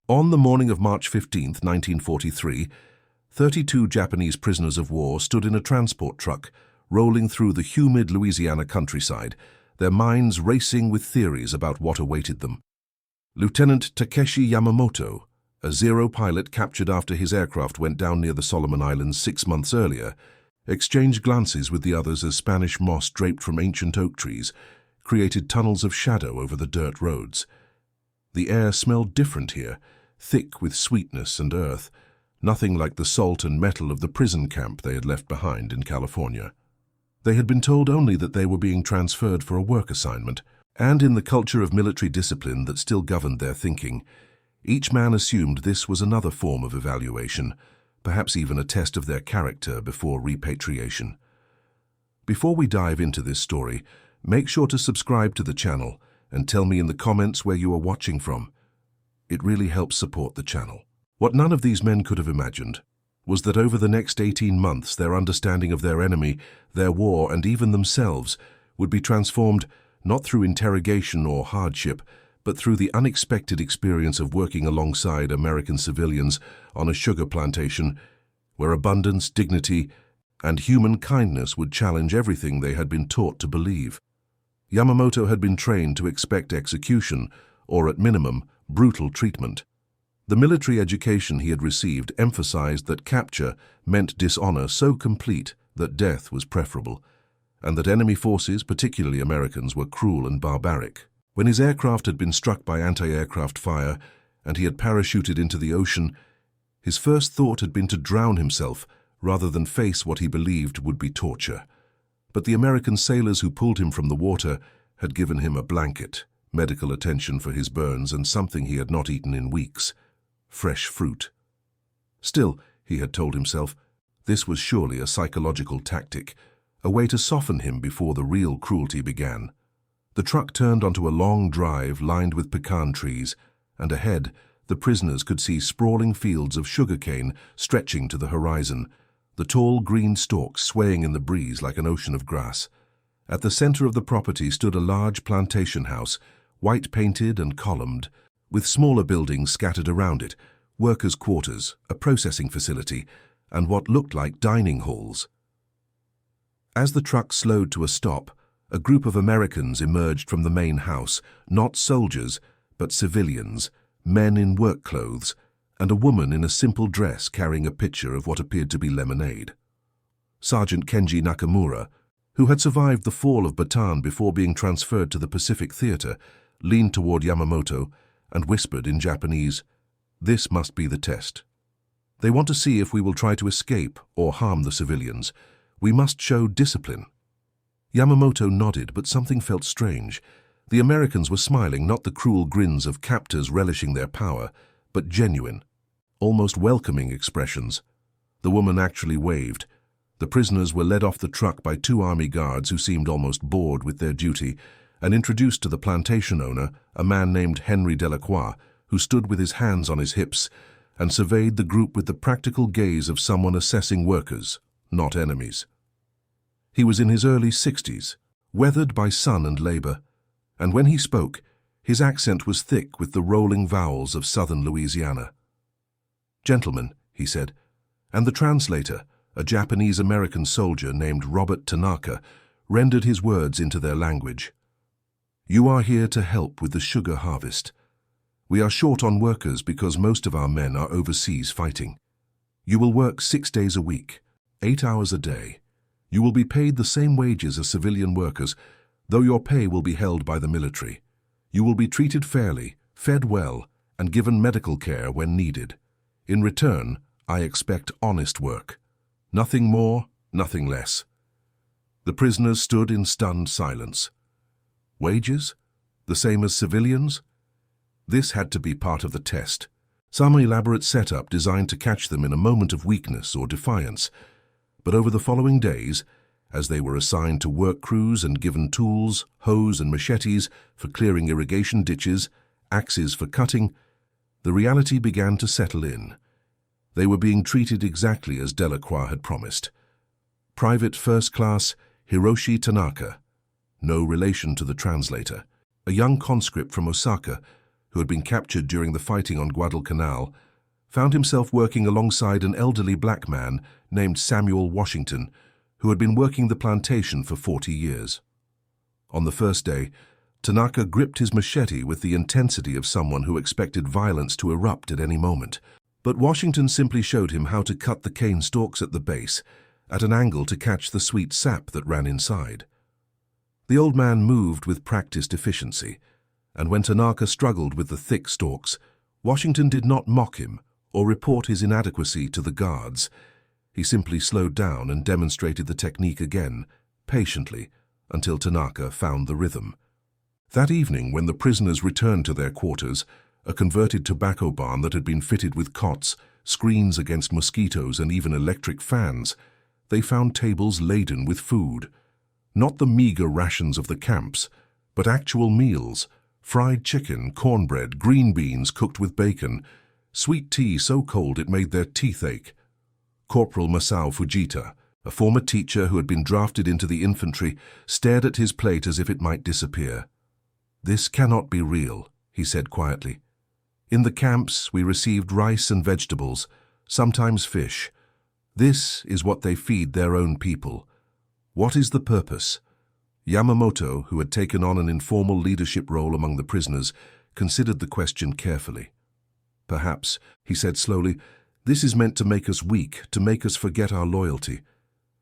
On the morning of March 15, 1943, 32 Japanese prisoners of war stood in a transport truck, rolling through the humid Louisiana countryside, their minds racing with theories about what awaited them. Lieutenant Takeshi Yamamoto, a Zero pilot captured after his aircraft went down near the Solomon Islands 6 months earlier, exchanged glances with the others as Spanish moss draped from ancient oak trees created tunnels of shadow over the dirt roads. The air smelled different here, thick with sweetness and earth, nothing like the salt and metal of the prison camp they had left behind in California. They had been told only that they were being transferred for a work assignment, and in the culture of military discipline that still governed their thinking, each man assumed this was another form of evaluation, perhaps even a test of their character before repatriation. Before we dive into this story, make sure to subscribe to the channel and tell me in the comments where you are watching from. It really helps support the channel. What none of these men could have imagined was that over the next 18 months their understanding of their enemy, their war, and even themselves would be transformed not through interrogation or hardship, but through the unexpected experience of working alongside American civilians on a sugar plantation where abundance, dignity, and human kindness would challenge everything they had been taught to believe. Yamamoto had been trained to expect execution, or at minimum, brutal treatment. The military education he had received emphasized that capture meant dishonor so complete that death was preferable, and that enemy forces, particularly Americans, were cruel and barbaric. When his aircraft had been struck by anti-aircraft fire and he had parachuted into the ocean, his first thought had been to drown himself rather than face what he believed would be torture. But the American sailors who pulled him from the water had given him a blanket, medical attention for his burns, and something he had not eaten in weeks: fresh fruit. Still, he had told himself, this was surely a psychological tactic, a way to soften him before the real cruelty began. The truck turned onto a long drive lined with pecan trees, and ahead, the prisoners could see sprawling fields of sugarcane stretching to the horizon, the tall green stalks swaying in the breeze like an ocean of grass. At the center of the property stood a large plantation house, white-painted and columned, with smaller buildings scattered around it, workers' quarters, a processing facility, and what looked like dining halls. As the truck slowed to a stop, a group of Americans emerged from the main house, not soldiers, but civilians, men in work clothes, and a woman in a simple dress carrying a pitcher of what appeared to be lemonade. Sergeant Kenji Nakamura, who had survived the fall of Bataan before being transferred to the Pacific Theater, leaned toward Yamamoto and whispered in Japanese, "This must be the test. They want to see if we will try to escape or harm the civilians. We must show discipline." Yamamoto nodded, but something felt strange. The Americans were smiling, not the cruel grins of captors relishing their power, but genuine, almost welcoming expressions. The woman actually waved. The prisoners were led off the truck by 2 army guards who seemed almost bored with their duty, and introduced to the plantation owner, a man named Henry Delacroix, who stood with his hands on his hips and surveyed the group with the practical gaze of someone assessing workers, not enemies. He was in his early 60s, weathered by sun and labor, and when he spoke, his accent was thick with the rolling vowels of southern Louisiana. "Gentlemen," he said, and the translator, a Japanese-American soldier named Robert Tanaka, rendered his words into their language. "You are here to help with the sugar harvest. We are short on workers because most of our men are overseas fighting. You will work 6 days a week, 8 hours a day. You will be paid the same wages as civilian workers, though your pay will be held by the military. You will be treated fairly, fed well, and given medical care when needed. In return, I expect honest work. Nothing more, nothing less." The prisoners stood in stunned silence. Wages? The same as civilians? This had to be part of the test, some elaborate setup designed to catch them in a moment of weakness or defiance. But over the following days, as they were assigned to work crews and given tools, hoes and machetes for clearing irrigation ditches, axes for cutting, the reality began to settle in. They were being treated exactly as Delacroix had promised. Private First Class Hiroshi Tanaka, no relation to the translator, a young conscript from Osaka who had been captured during the fighting on Guadalcanal, found himself working alongside an elderly black man named Samuel Washington, who had been working the plantation for 40 years. On the first day, Tanaka gripped his machete with the intensity of someone who expected violence to erupt at any moment. But Washington simply showed him how to cut the cane stalks at the base, at an angle to catch the sweet sap that ran inside. The old man moved with practiced efficiency, and when Tanaka struggled with the thick stalks, Washington did not mock him or report his inadequacy to the guards. He simply slowed down and demonstrated the technique again, patiently, until Tanaka found the rhythm. That evening, when the prisoners returned to their quarters, a converted tobacco barn that had been fitted with cots, screens against mosquitoes, and even electric fans, they found tables laden with food. Not the meager rations of the camps, but actual meals: fried chicken, cornbread, green beans cooked with bacon, sweet tea so cold it made their teeth ache. Corporal Masao Fujita, a former teacher who had been drafted into the infantry, stared at his plate as if it might disappear. "This cannot be real," he said quietly. "In the camps, we received rice and vegetables, sometimes fish. This is what they feed their own people. What is the purpose?" Yamamoto, who had taken on an informal leadership role among the prisoners, considered the question carefully. "Perhaps," he said slowly, "this is meant to make us weak, to make us forget our loyalty.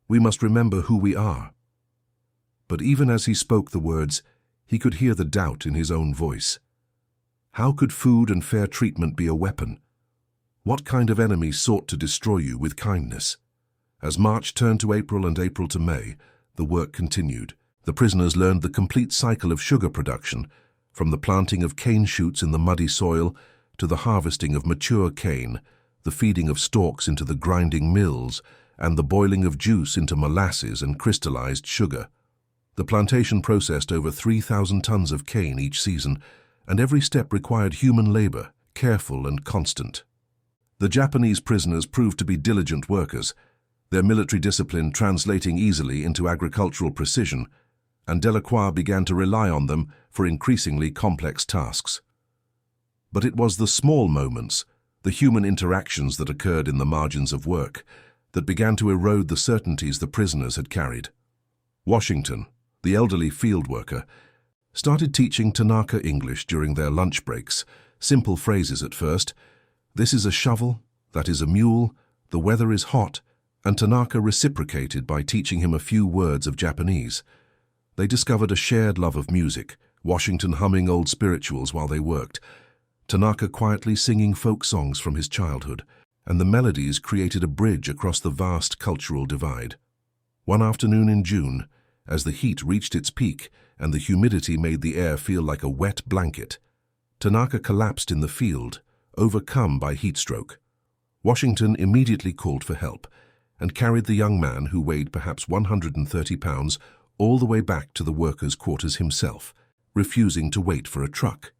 We must remember who we are." But even as he spoke the words, he could hear the doubt in his own voice. How could food and fair treatment be a weapon? What kind of enemy sought to destroy you with kindness? As March turned to April and April to May, the work continued. The prisoners learned the complete cycle of sugar production, from the planting of cane shoots in the muddy soil to the harvesting of mature cane, the feeding of stalks into the grinding mills, and the boiling of juice into molasses and crystallized sugar. The plantation processed over 3,000 tons of cane each season, and every step required human labor, careful and constant. The Japanese prisoners proved to be diligent workers, their military discipline translating easily into agricultural precision, and Delacroix began to rely on them for increasingly complex tasks. But it was the small moments, the human interactions that occurred in the margins of work, that began to erode the certainties the prisoners had carried. Washington, the elderly field worker, started teaching Tanaka English during their lunch breaks, simple phrases at first. "This is a shovel, that is a mule, the weather is hot," and Tanaka reciprocated by teaching him a few words of Japanese. They discovered a shared love of music, Washington humming old spirituals while they worked, Tanaka quietly singing folk songs from his childhood, and the melodies created a bridge across the vast cultural divide. One afternoon in June, as the heat reached its peak and the humidity made the air feel like a wet blanket, Tanaka collapsed in the field, overcome by heat stroke. Washington immediately called for help and carried the young man, who weighed perhaps 130 pounds, all the way back to the workers' quarters himself, refusing to wait for a truck.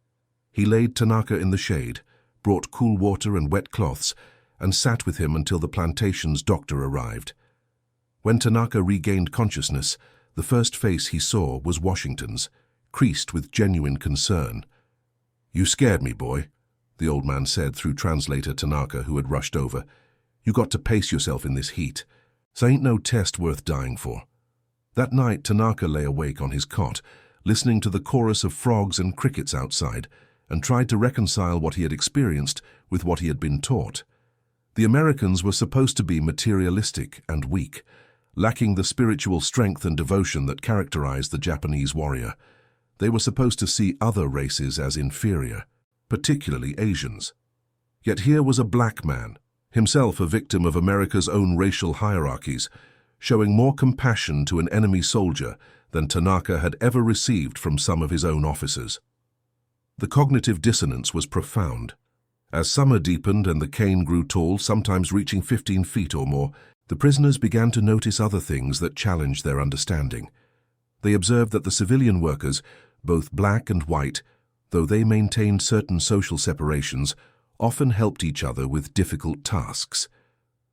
He laid Tanaka in the shade, brought cool water and wet cloths, and sat with him until the plantation's doctor arrived. When Tanaka regained consciousness, the first face he saw was Washington's, creased with genuine concern. "You scared me, boy," the old man said through translator Tanaka, who had rushed over. "You got to pace yourself in this heat. This ain't no test worth dying for." That night, Tanaka lay awake on his cot, listening to the chorus of frogs and crickets outside, and tried to reconcile what he had experienced with what he had been taught. The Americans were supposed to be materialistic and weak, lacking the spiritual strength and devotion that characterized the Japanese warrior. They were supposed to see other races as inferior, particularly Asians. Yet here was a black man, himself a victim of America's own racial hierarchies, showing more compassion to an enemy soldier than Tanaka had ever received from some of his own officers. The cognitive dissonance was profound. As summer deepened and the cane grew tall, sometimes reaching 15 feet or more, the prisoners began to notice other things that challenged their understanding. They observed that the civilian workers, both black and white, though they maintained certain social separations, often helped each other with difficult tasks.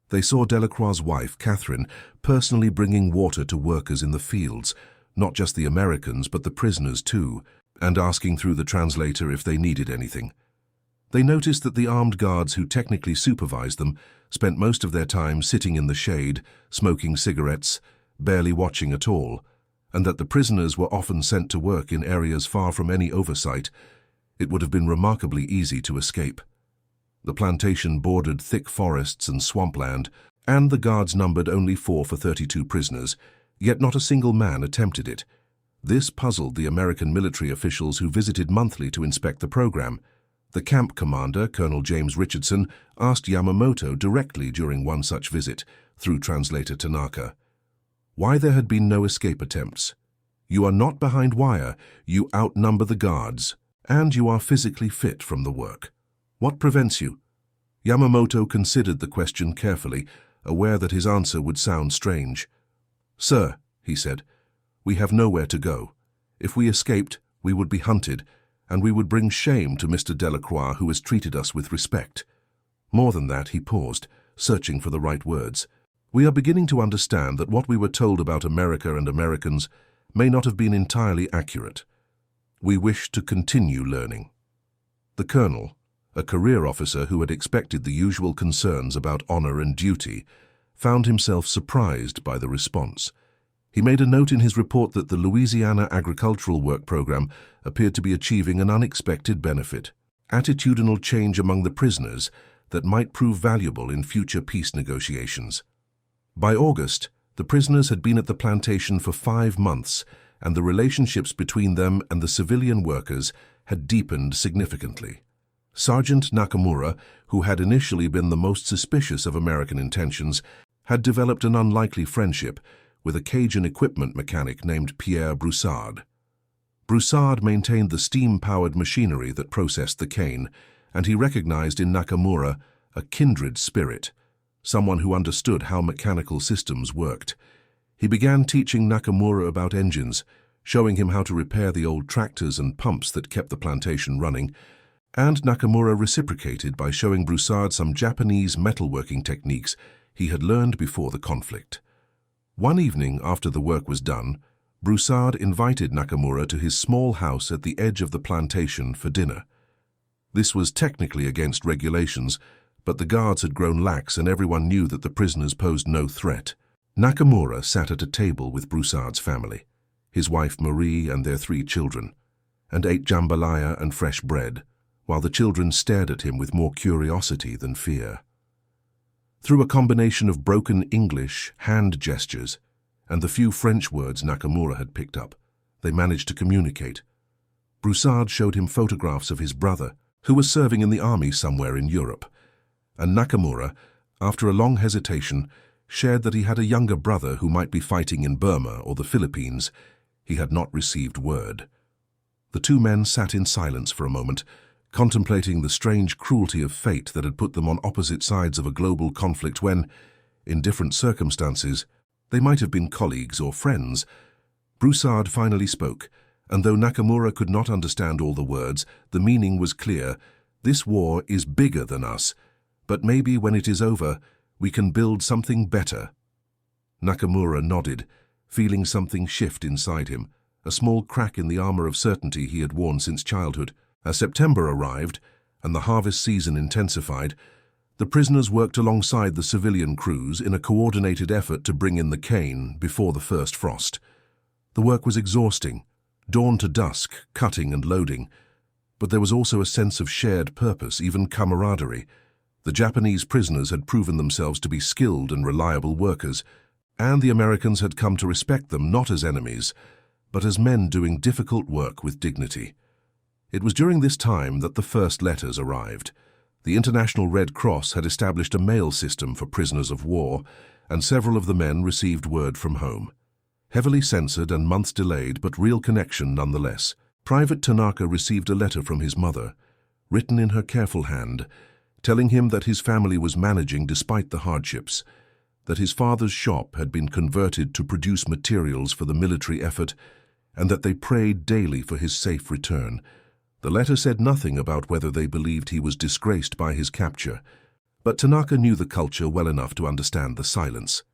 They saw Delacroix's wife, Catherine, personally bringing water to workers in the fields, not just the Americans but the prisoners too, and asking through the translator if they needed anything. They noticed that the armed guards who technically supervised them spent most of their time sitting in the shade, smoking cigarettes, barely watching at all, and that the prisoners were often sent to work in areas far from any oversight. It would have been remarkably easy to escape. The plantation bordered thick forests and swampland, and the guards numbered only 4 for 32 prisoners, yet not a single man attempted it. This puzzled the American military officials who visited monthly to inspect the program. The camp commander, Colonel James Richardson, asked Yamamoto directly during one such visit, through translator Tanaka, why there had been no escape attempts. You are not behind wire, you outnumber the guards, and you are physically fit from the work. What prevents you? Yamamoto considered the question carefully, aware that his answer would sound strange. Sir, he said, we have nowhere to go. If we escaped, we would be hunted, and we would bring shame to Mr. Delacroix, who has treated us with respect. More than that, he paused, searching for the right words. We are beginning to understand that what we were told about America and Americans may not have been entirely accurate. We wish to continue learning. The colonel, a career officer who had expected the usual concerns about honor and duty, found himself surprised by the response. He made a note in his report that the Louisiana Agricultural Work Program appeared to be achieving an unexpected benefit, attitudinal change among the prisoners that might prove valuable in future peace negotiations. By August, the prisoners had been at the plantation for 5 months, and the relationships between them and the civilian workers had deepened significantly. Sergeant Nakamura, who had initially been the most suspicious of American intentions, had developed an unlikely friendship with a Cajun equipment mechanic named Pierre Broussard. Broussard maintained the steam-powered machinery that processed the cane, and he recognized in Nakamura a kindred spirit, someone who understood how mechanical systems worked. He began teaching Nakamura about engines, showing him how to repair the old tractors and pumps that kept the plantation running, and Nakamura reciprocated by showing Broussard some Japanese metalworking techniques he had learned before the conflict. One evening after the work was done, Broussard invited Nakamura to his small house at the edge of the plantation for dinner. This was technically against regulations, but the guards had grown lax and everyone knew that the prisoners posed no threat. Nakamura sat at a table with Broussard's family, his wife Marie and their 3 children, and ate jambalaya and fresh bread, while the children stared at him with more curiosity than fear. Through a combination of broken English, hand gestures, and the few French words Nakamura had picked up, they managed to communicate. Broussard showed him photographs of his brother, who was serving in the army somewhere in Europe, and Nakamura, after a long hesitation, shared that he had a younger brother who might be fighting in Burma or the Philippines. He had not received word. The 2 men sat in silence for a moment, contemplating the strange cruelty of fate that had put them on opposite sides of a global conflict when, in different circumstances, they might have been colleagues or friends. Broussard finally spoke, and though Nakamura could not understand all the words, the meaning was clear. This war is bigger than us, but maybe when it is over, we can build something better. Nakamura nodded, feeling something shift inside him, a small crack in the armor of certainty he had worn since childhood. As September arrived and the harvest season intensified, the prisoners worked alongside the civilian crews in a coordinated effort to bring in the cane before the first frost. The work was exhausting, dawn to dusk, cutting and loading, but there was also a sense of shared purpose, even camaraderie. The Japanese prisoners had proven themselves to be skilled and reliable workers, and the Americans had come to respect them not as enemies, but as men doing difficult work with dignity. It was during this time that the first letters arrived. The International Red Cross had established a mail system for prisoners of war, and several of the men received word from home. Heavily censored and months delayed, but real connection nonetheless. Private Tanaka received a letter from his mother, written in her careful hand, telling him that his family was managing despite the hardships, that his father's shop had been converted to produce materials for the military effort, and that they prayed daily for his safe return. The letter said nothing about whether they believed he was disgraced by his capture, but Tanaka knew the culture well enough to understand the silence.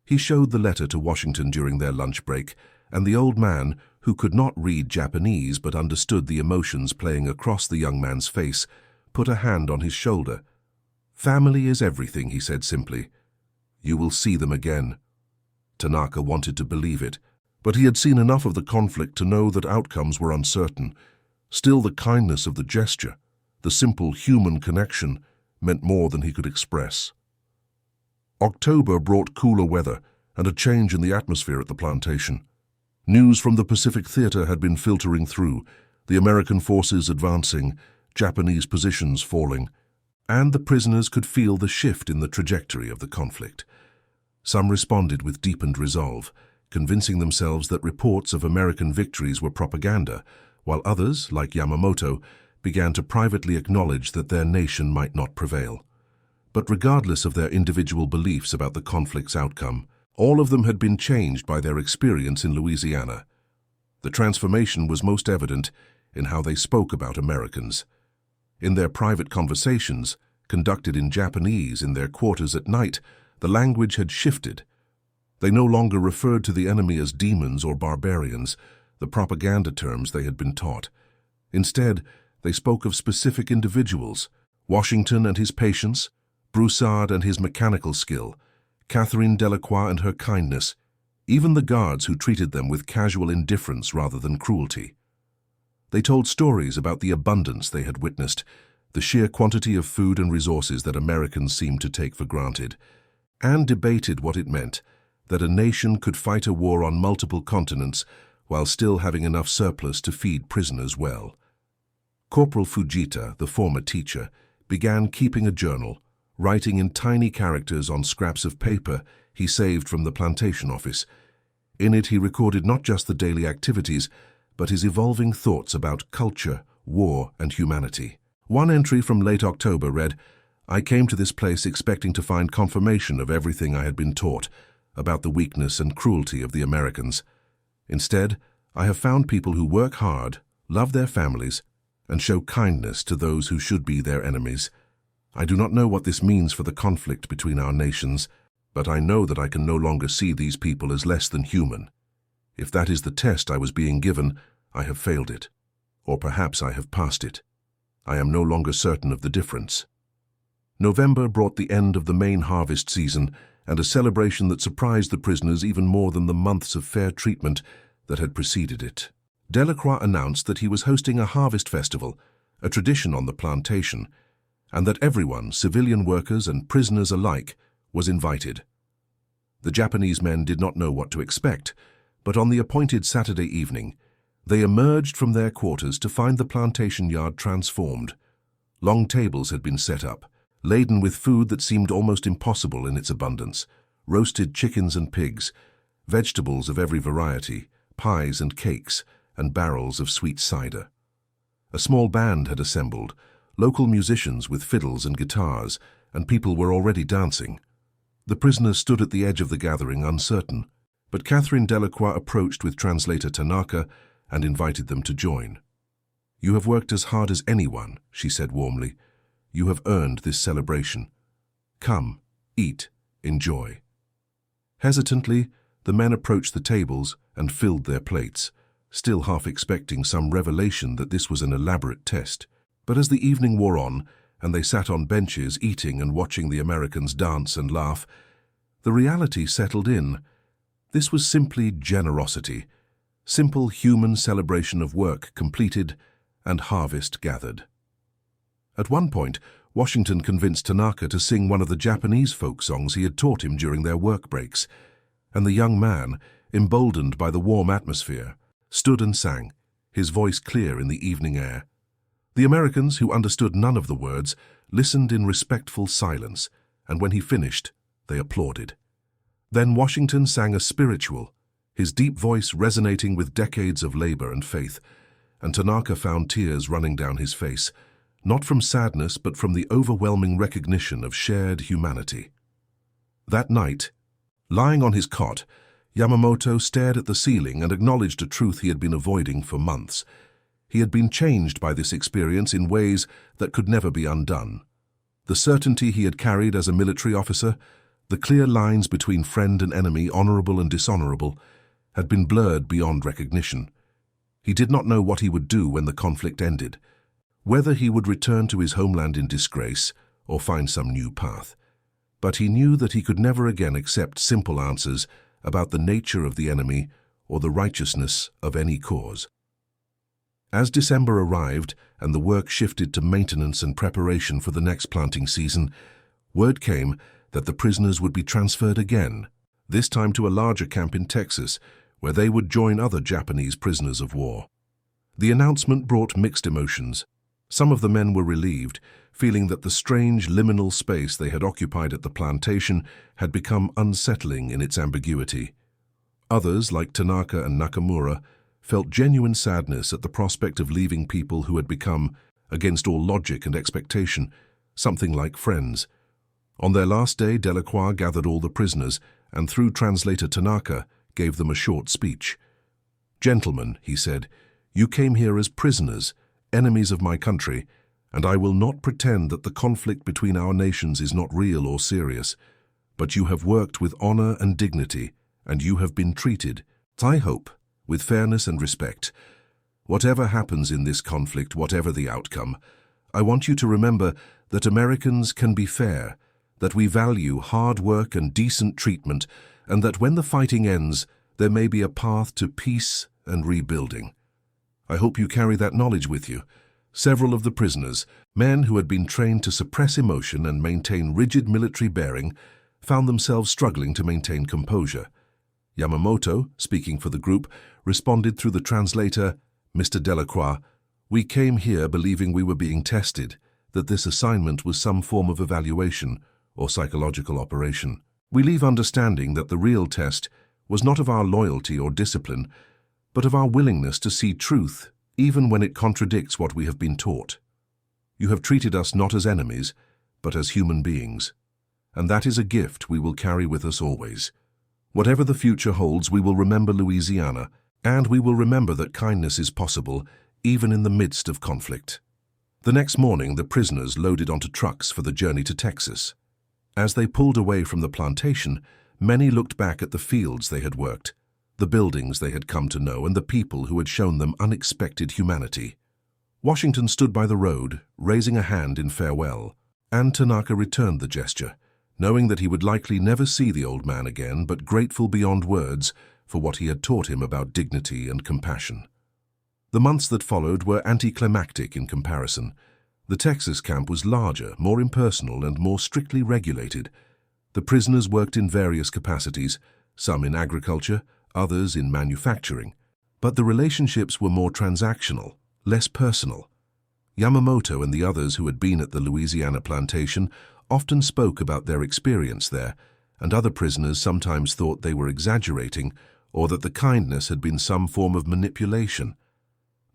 He showed the letter to Washington during their lunch break, and the old man, who could not read Japanese but understood the emotions playing across the young man's face, put a hand on his shoulder. "Family is everything," he said simply. "You will see them again." Tanaka wanted to believe it, but he had seen enough of the conflict to know that outcomes were uncertain. Still, the kindness of the gesture, the simple human connection, meant more than he could express. October brought cooler weather and a change in the atmosphere at the plantation. News from the Pacific Theater had been filtering through, the American forces advancing, Japanese positions falling, and the prisoners could feel the shift in the trajectory of the conflict. Some responded with deepened resolve, convincing themselves that reports of American victories were propaganda, while others, like Yamamoto, began to privately acknowledge that their nation might not prevail. But regardless of their individual beliefs about the conflict's outcome, all of them had been changed by their experience in Louisiana. The transformation was most evident in how they spoke about Americans. In their private conversations, conducted in Japanese in their quarters at night, the language had shifted. They no longer referred to the enemy as demons or barbarians, the propaganda terms they had been taught. Instead, they spoke of specific individuals: Washington and his patience, Broussard and his mechanical skill, Catherine Delacroix and her kindness, even the guards who treated them with casual indifference rather than cruelty. They told stories about the abundance they had witnessed, the sheer quantity of food and resources that Americans seemed to take for granted, and debated what it meant that a nation could fight a war on multiple continents while still having enough surplus to feed prisoners well. Corporal Fujita, the former teacher, began keeping a journal, writing in tiny characters on scraps of paper he saved from the plantation office. In it he recorded not just the daily activities, but his evolving thoughts about culture, war, and humanity. One entry from late October read, "I came to this place expecting to find confirmation of everything I had been taught about the weakness and cruelty of the Americans. Instead, I have found people who work hard, love their families, and show kindness to those who should be their enemies. I do not know what this means for the conflict between our nations, but I know that I can no longer see these people as less than human. If that is the test I was being given, I have failed it. Or perhaps I have passed it. I am no longer certain of the difference." November brought the end of the main harvest season and a celebration that surprised the prisoners even more than the months of fair treatment that had preceded it. Delacroix announced that he was hosting a harvest festival, a tradition on the plantation, and that everyone, civilian workers and prisoners alike, was invited. The Japanese men did not know what to expect, but on the appointed Saturday evening, they emerged from their quarters to find the plantation yard transformed. Long tables had been set up, laden with food that seemed almost impossible in its abundance: roasted chickens and pigs, vegetables of every variety, pies and cakes, and barrels of sweet cider. A small band had assembled, local musicians with fiddles and guitars, and people were already dancing. The prisoners stood at the edge of the gathering, uncertain, but Catherine Delacroix approached with translator Tanaka and invited them to join. "You have worked as hard as anyone," she said warmly. "You have earned this celebration. Come, eat, enjoy." Hesitantly, the men approached the tables and filled their plates, still half expecting some revelation that this was an elaborate test. But as the evening wore on, and they sat on benches eating and watching the Americans dance and laugh, the reality settled in. This was simply generosity, simple human celebration of work completed and harvest gathered. At one point, Washington convinced Tanaka to sing one of the Japanese folk songs he had taught him during their work breaks, and the young man, emboldened by the warm atmosphere, stood and sang, his voice clear in the evening air. The Americans, who understood none of the words, listened in respectful silence, and when he finished, they applauded. Then Washington sang a spiritual, his deep voice resonating with decades of labor and faith, and Tanaka found tears running down his face, not from sadness but from the overwhelming recognition of shared humanity. That night, lying on his cot, Yamamoto stared at the ceiling and acknowledged a truth he had been avoiding for months. He had been changed by this experience in ways that could never be undone. The certainty he had carried as a military officer, the clear lines between friend and enemy, honorable and dishonorable, had been blurred beyond recognition. He did not know what he would do when the conflict ended, whether he would return to his homeland in disgrace or find some new path. But he knew that he could never again accept simple answers about the nature of the enemy or the righteousness of any cause. As December arrived and the work shifted to maintenance and preparation for the next planting season, word came that the prisoners would be transferred again, this time to a larger camp in Texas, where they would join other Japanese prisoners of war. The announcement brought mixed emotions. Some of the men were relieved, feeling that the strange liminal space they had occupied at the plantation had become unsettling in its ambiguity. Others, like Tanaka and Nakamura, felt genuine sadness at the prospect of leaving people who had become, against all logic and expectation, something like friends. On their last day, Delacroix gathered all the prisoners and, through translator Tanaka, gave them a short speech. "Gentlemen," he said, "you came here as prisoners, enemies of my country, and I will not pretend that the conflict between our nations is not real or serious, but you have worked with honor and dignity, and you have been treated, I hope, with fairness and respect. Whatever happens in this conflict, whatever the outcome, I want you to remember that Americans can be fair, that we value hard work and decent treatment, and that when the fighting ends, there may be a path to peace and rebuilding. I hope you carry that knowledge with you." Several of the prisoners, men who had been trained to suppress emotion and maintain rigid military bearing, found themselves struggling to maintain composure. Yamamoto, speaking for the group, responded through the translator, "Mr. Delacroix, we came here believing we were being tested, that this assignment was some form of evaluation or psychological operation. We leave understanding that the real test was not of our loyalty or discipline, but of our willingness to see truth, even when it contradicts what we have been taught. You have treated us not as enemies, but as human beings, and that is a gift we will carry with us always. Whatever the future holds, we will remember Louisiana, and we will remember that kindness is possible, even in the midst of conflict." The next morning, the prisoners loaded onto trucks for the journey to Texas. As they pulled away from the plantation, many looked back at the fields they had worked, the buildings they had come to know, and the people who had shown them unexpected humanity. Washington stood by the road, raising a hand in farewell, and Tanaka returned the gesture, knowing that he would likely never see the old man again, but grateful beyond words for what he had taught him about dignity and compassion. The months that followed were anticlimactic in comparison. The Texas camp was larger, more impersonal, and more strictly regulated. The prisoners worked in various capacities, some in agriculture, others in manufacturing, but the relationships were more transactional, less personal. Yamamoto and the others who had been at the Louisiana plantation often spoke about their experience there, and other prisoners sometimes thought they were exaggerating or that the kindness had been some form of manipulation.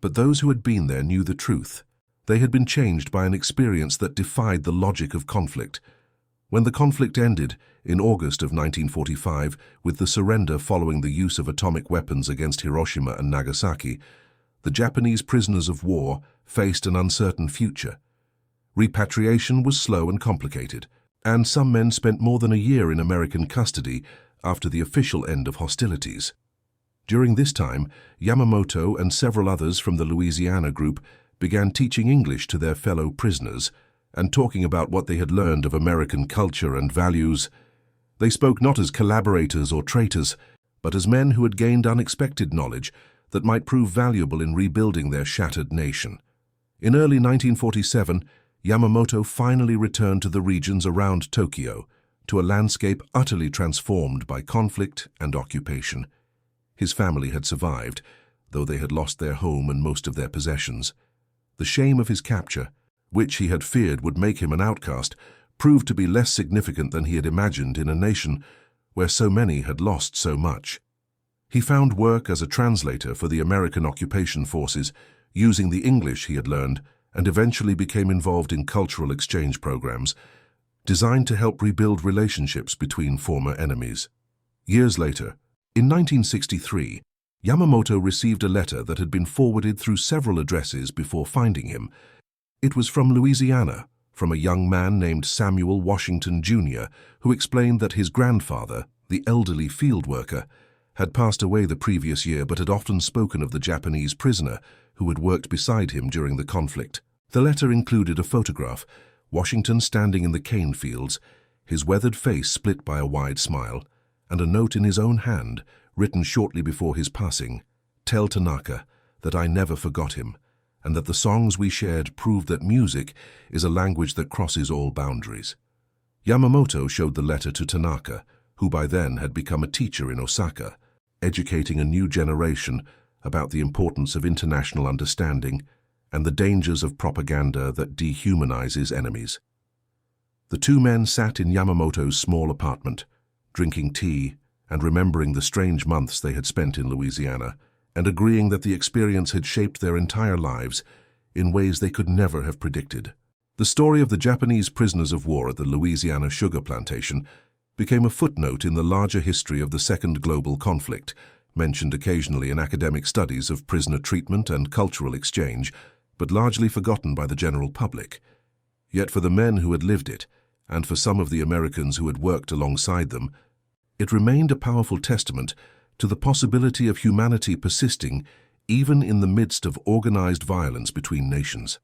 But those who had been there knew the truth. They had been changed by an experience that defied the logic of conflict. When the conflict ended, in August of 1945, with the surrender following the use of atomic weapons against Hiroshima and Nagasaki, the Japanese prisoners of war faced an uncertain future. Repatriation was slow and complicated, and some men spent more than a year in American custody after the official end of hostilities. During this time, Yamamoto and several others from the Louisiana group began teaching English to their fellow prisoners and talking about what they had learned of American culture and values. They spoke not as collaborators or traitors, but as men who had gained unexpected knowledge that might prove valuable in rebuilding their shattered nation. In early 1947, Yamamoto finally returned to the regions around Tokyo, to a landscape utterly transformed by conflict and occupation. His family had survived, though they had lost their home and most of their possessions. The shame of his capture, which he had feared would make him an outcast, proved to be less significant than he had imagined in a nation where so many had lost so much. He found work as a translator for the American occupation forces, using the English he had learned, and eventually became involved in cultural exchange programs, designed to help rebuild relationships between former enemies. Years later, in 1963, Yamamoto received a letter that had been forwarded through several addresses before finding him. It was from Louisiana, from a young man named Samuel Washington, Jr., who explained that his grandfather, the elderly field worker, had passed away the previous year but had often spoken of the Japanese prisoner who had worked beside him during the conflict. The letter included a photograph, Washington standing in the cane fields, his weathered face split by a wide smile, and a note in his own hand, written shortly before his passing, "Tell Tanaka that I never forgot him, and that the songs we shared proved that music is a language that crosses all boundaries." Yamamoto showed the letter to Tanaka, who by then had become a teacher in Osaka, educating a new generation about the importance of international understanding and the dangers of propaganda that dehumanizes enemies. The two men sat in Yamamoto's small apartment, drinking tea and remembering the strange months they had spent in Louisiana, and agreeing that the experience had shaped their entire lives in ways they could never have predicted. The story of the Japanese prisoners of war at the Louisiana sugar plantation became a footnote in the larger history of the Second Global Conflict, mentioned occasionally in academic studies of prisoner treatment and cultural exchange, but largely forgotten by the general public. Yet for the men who had lived it, and for some of the Americans who had worked alongside them, it remained a powerful testament to the possibility of humanity persisting even in the midst of organized violence between nations.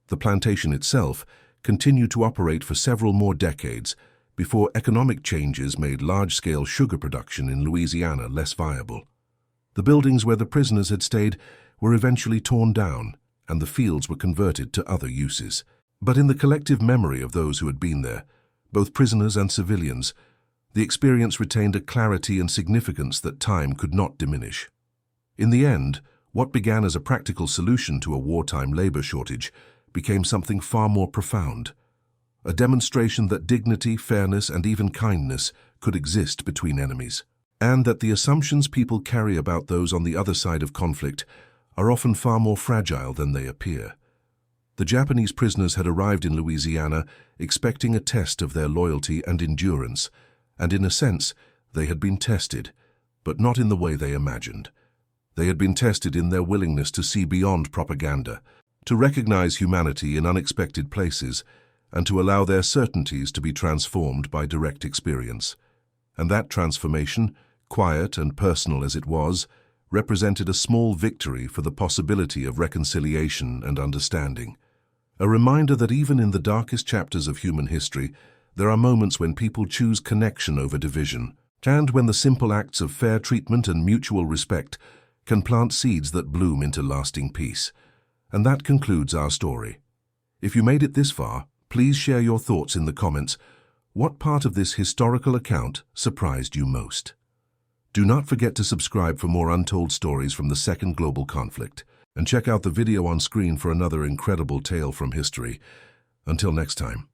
The plantation itself continued to operate for several more decades before economic changes made large-scale sugar production in Louisiana less viable. The buildings where the prisoners had stayed were eventually torn down, and the fields were converted to other uses. But in the collective memory of those who had been there, both prisoners and civilians, the experience retained a clarity and significance that time could not diminish. In the end, what began as a practical solution to a wartime labor shortage became something far more profound, a demonstration that dignity, fairness, and even kindness could exist between enemies, and that the assumptions people carry about those on the other side of conflict are often far more fragile than they appear. The Japanese prisoners had arrived in Louisiana expecting a test of their loyalty and endurance, and in a sense, they had been tested, but not in the way they imagined. They had been tested in their willingness to see beyond propaganda, to recognize humanity in unexpected places, and to allow their certainties to be transformed by direct experience. And that transformation, quiet and personal as it was, represented a small victory for the possibility of reconciliation and understanding. A reminder that even in the darkest chapters of human history, there are moments when people choose connection over division, and when the simple acts of fair treatment and mutual respect can plant seeds that bloom into lasting peace. And that concludes our story. If you made it this far, please share your thoughts in the comments. What part of this historical account surprised you most? Do not forget to subscribe for more untold stories from the Second Global Conflict, and check out the video on screen for another incredible tale from history. Until next time.